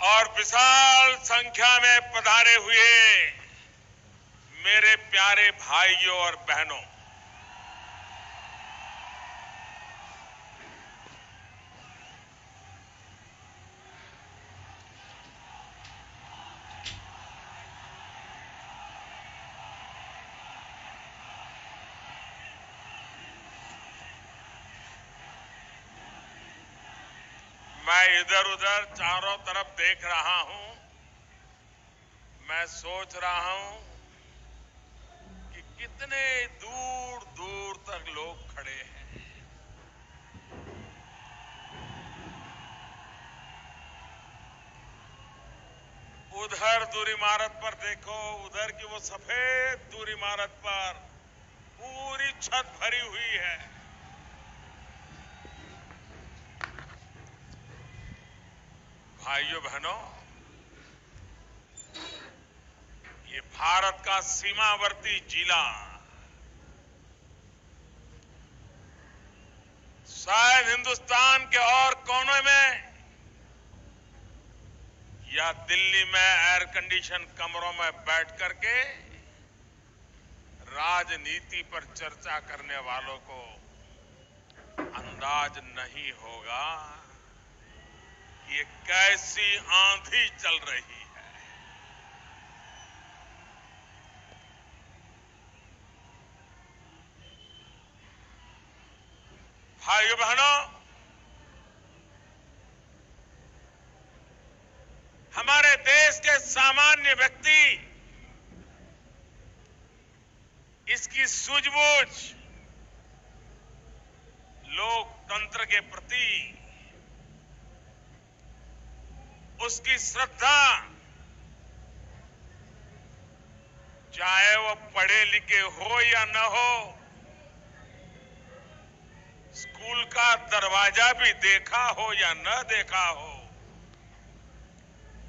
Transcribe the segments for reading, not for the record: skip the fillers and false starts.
और विशाल संख्या में पधारे हुए मेरे प्यारे भाइयों और बहनों, मैं इधर उधर चारों तरफ देख रहा हूं। मैं सोच रहा हूं कि कितने दूर दूर तक लोग खड़े हैं। उधर दूर इमारत पर देखो, उधर की वो सफेद दूर इमारत पर पूरी छत भरी हुई है। भाइयों बहनों, ये भारत का सीमावर्ती जिला शायद हिंदुस्तान के और कोने में या दिल्ली में एयर कंडीशन कमरों में बैठ करके राजनीति पर चर्चा करने वालों को अंदाज नहीं होगा कि ये कैसी आंधी चल रही है। भाइयों बहनों, हमारे देश के सामान्य व्यक्ति इसकी सूझबूझ, लोकतंत्र के प्रति उसकी श्रद्धा, चाहे वो पढ़े लिखे हो या न हो, स्कूल का दरवाजा भी देखा हो या न देखा हो,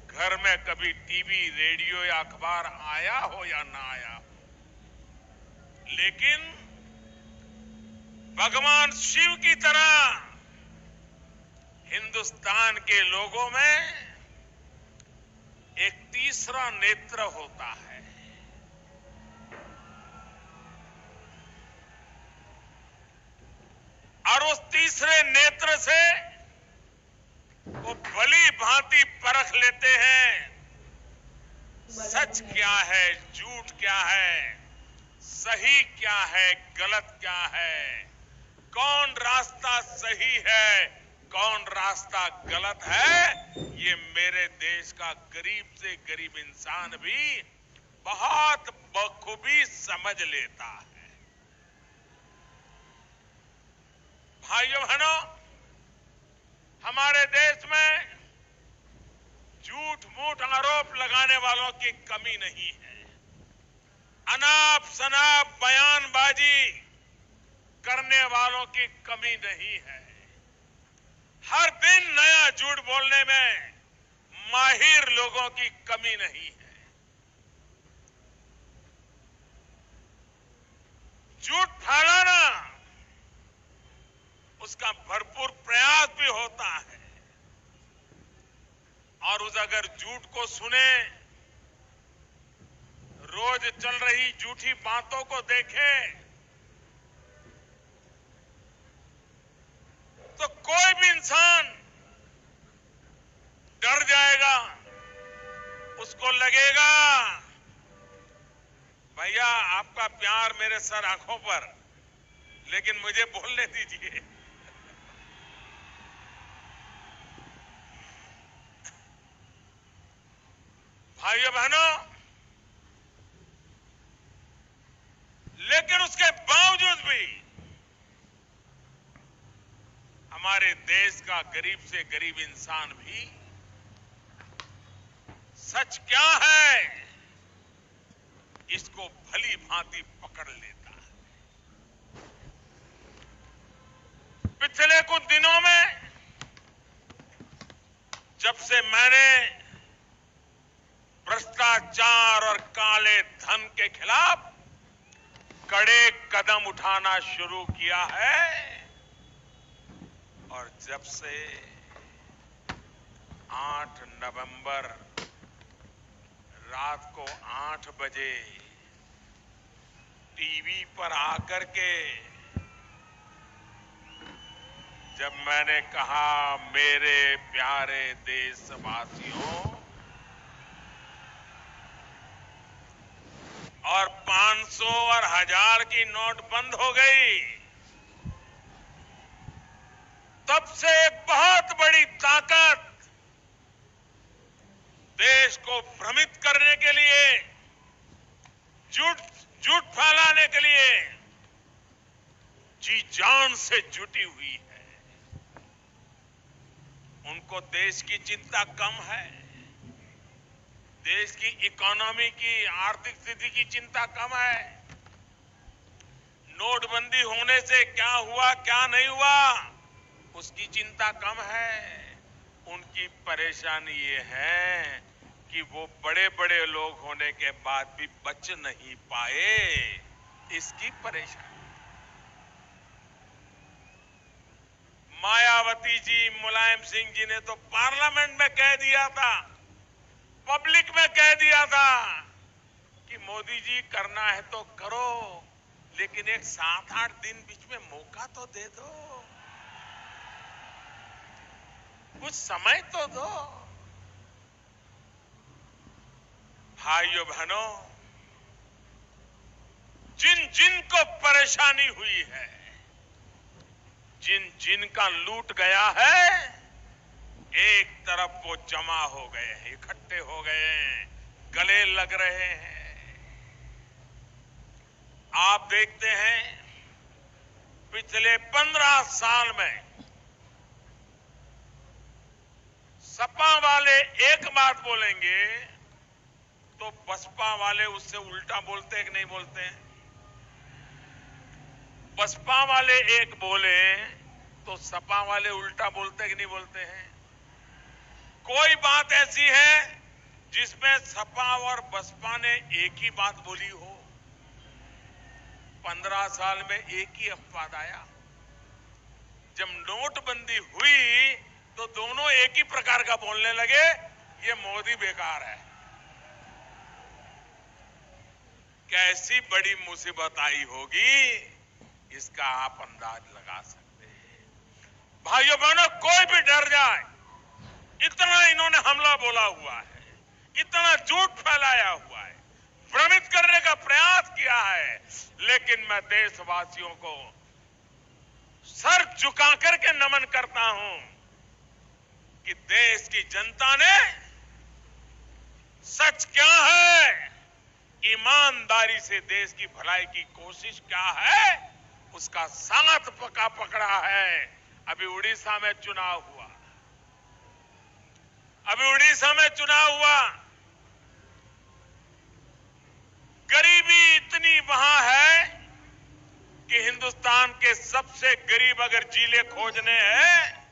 घर में कभी टीवी, रेडियो या अखबार आया हो या न आया हो, लेकिन भगवान शिव की तरह हिंदुस्तान के लोगों में एक तीसरा नेत्र होता है। और उस तीसरे नेत्र से वो भली भांति परख लेते हैं सच क्या है, झूठ क्या है, सही क्या है, गलत क्या है, कौन रास्ता सही है, कौन रास्ता गलत है। ये मेरे देश का गरीब से गरीब इंसान भी बहुत बखूबी समझ लेता है। भाइयों बहनों, हमारे देश में झूठ मूठ आरोप लगाने वालों की कमी नहीं है। अनाप शनाप बयानबाजी करने वालों की कमी नहीं है। हर दिन नया झूठ बोलने में माहिर लोगों की कमी नहीं है। झूठ फैलाना, उसका भरपूर प्रयास भी होता है। और उस अगर झूठ को सुने, रोज चल रही झूठी बातों को देखे, तो कोई भी इंसान डर जाएगा। उसको लगेगा भैया आपका प्यार मेरे सर आंखों पर, लेकिन मुझे बोलने दीजिए। भाइयों बहनों, लेकिन उसके बावजूद भी हमारे देश का गरीब से गरीब इंसान भी सच क्या है इसको भली भांति पकड़ लेता है। पिछले कुछ दिनों में जब से मैंने भ्रष्टाचार और काले धन के खिलाफ कड़े कदम उठाना शुरू किया है, और जब से 8 नवंबर रात को 8 बजे टीवी पर आकर के जब मैंने कहा मेरे प्यारे देशवासियों और 500 और 1000 की नोट बंद हो गई, तब से एक बहुत बड़ी ताकत देश को भ्रमित करने के लिए, झूठ फैलाने के लिए जी जान से जुटी हुई है। उनको देश की चिंता कम है, देश की इकोनॉमी की, आर्थिक स्थिति की चिंता कम है। नोटबंदी होने से क्या हुआ क्या नहीं हुआ उसकी चिंता कम है। उनकी परेशानी ये है कि वो बड़े बड़े लोग होने के बाद भी बच नहीं पाए, इसकी परेशानी। मायावती जी, मुलायम सिंह जी ने तो पार्लियामेंट में कह दिया था, पब्लिक में कह दिया था कि मोदी जी करना है तो करो, लेकिन एक 7-8 दिन बीच में मौका तो दे दो, कुछ समय तो दो। भाइयों बहनों, जिन जिन को परेशानी हुई है, जिन जिन का लूट गया है, एक तरफ वो जमा हो गए हैं, इकट्ठे हो गए हैं, गले लग रहे हैं। आप देखते हैं पिछले 15 साल में सपा वाले एक बात बोलेंगे तो बसपा वाले उससे उल्टा बोलते हैं कि नहीं बोलते हैं? बसपा वाले एक बोले तो सपा वाले उल्टा बोलते हैं कि नहीं बोलते हैं? कोई बात ऐसी है जिसमें सपा और बसपा ने एक ही बात बोली हो? 15 साल में एक ही अपवाद आया। जब नोटबंदी हुई तो दोनों एक ही प्रकार का बोलने लगे, ये मोदी बेकार है। कैसी बड़ी मुसीबत आई होगी इसका आप अंदाज लगा सकते हैं। भाइयों बहनों, कोई भी डर जाए, इतना इन्होंने हमला बोला हुआ है, इतना झूठ फैलाया हुआ है, भ्रमित करने का प्रयास किया है, लेकिन मैं देशवासियों को सर झुका करके नमन करता हूं कि देश की जनता ने सच क्या है, ईमानदारी से देश की भलाई की कोशिश क्या है, उसका साथ पकड़ा है। अभी उड़ीसा में चुनाव हुआ, गरीबी इतनी वहां है कि हिंदुस्तान के सबसे गरीब अगर जिले खोजने हैं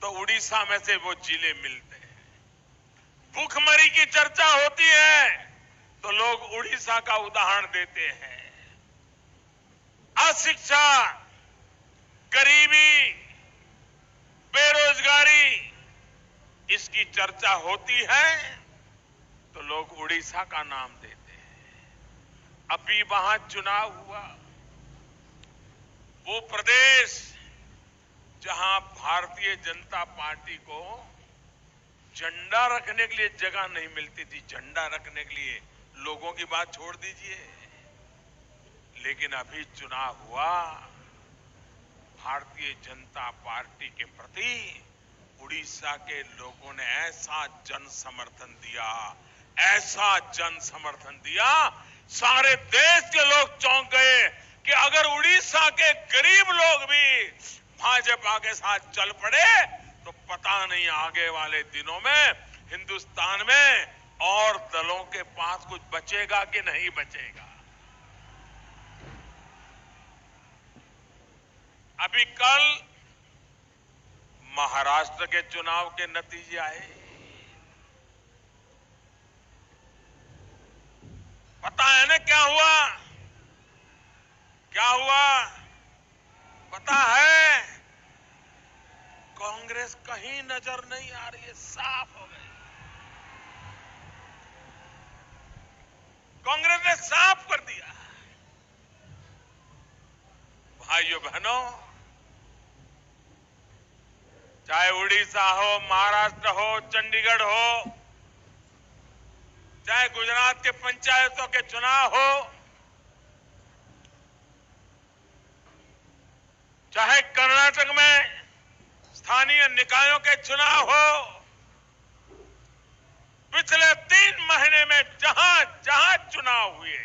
तो उड़ीसा में से वो जिले मिलते हैं। भूखमरी की चर्चा होती है तो लोग उड़ीसा का उदाहरण देते हैं। अशिक्षा, गरीबी, बेरोजगारी, इसकी चर्चा होती है तो लोग उड़ीसा का नाम देते हैं। अभी वहां चुनाव हुआ, वो प्रदेश जहां भारतीय जनता पार्टी को झंडा रखने के लिए जगह नहीं मिलती थी, झंडा रखने के लिए लोगों की बात छोड़ दीजिए, लेकिन अभी चुनाव हुआ, भारतीय जनता पार्टी के प्रति उड़ीसा के लोगों ने ऐसा जन समर्थन दिया, सारे देश के लोग चौंक गए कि अगर उड़ीसा के गरीब लोग भी भाजपा के साथ चल पड़े तो पता नहीं आगे वाले दिनों में हिंदुस्तान में और दलों के पास कुछ बचेगा कि नहीं बचेगा। अभी कल महाराष्ट्र के चुनाव के नतीजे आए, पता है ना क्या हुआ? पता है? कांग्रेस कहीं नजर नहीं आ रही है, साफ हो गई। कांग्रेस ने साफ कर दिया। भाइयों बहनों, चाहे उड़ीसा हो, महाराष्ट्र हो, चंडीगढ़ हो, चाहे गुजरात के पंचायतों के चुनाव हो, चाहे कर्नाटक में स्थानीय निकायों के चुनाव हो, पिछले 3 महीने में जहां जहां चुनाव हुए,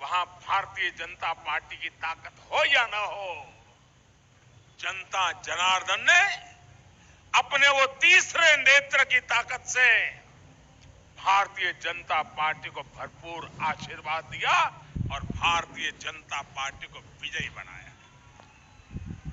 वहां भारतीय जनता पार्टी की ताकत हो या न हो, जनता जनार्दन ने अपने वो तीसरे नेत्र की ताकत से भारतीय जनता पार्टी को भरपूर आशीर्वाद दिया और भारतीय जनता पार्टी को विजयी बनाया।